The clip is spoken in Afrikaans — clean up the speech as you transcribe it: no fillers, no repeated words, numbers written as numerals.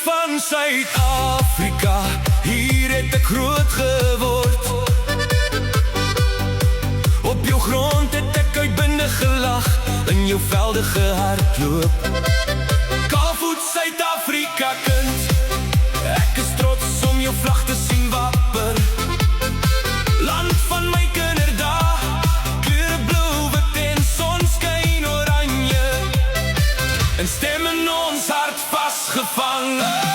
van Suid-Afrika, hier het ek groot geword. Op jou grond het ek uitbundig gelag, in jou velde gehardloop. Kaalvoet Suid-Afrika kind, ek is trots om jou vlag te sien wapper. Land van my kinderdae, kleure blou, wit en sonskyn oranje, en stem in ons hart vasgevang.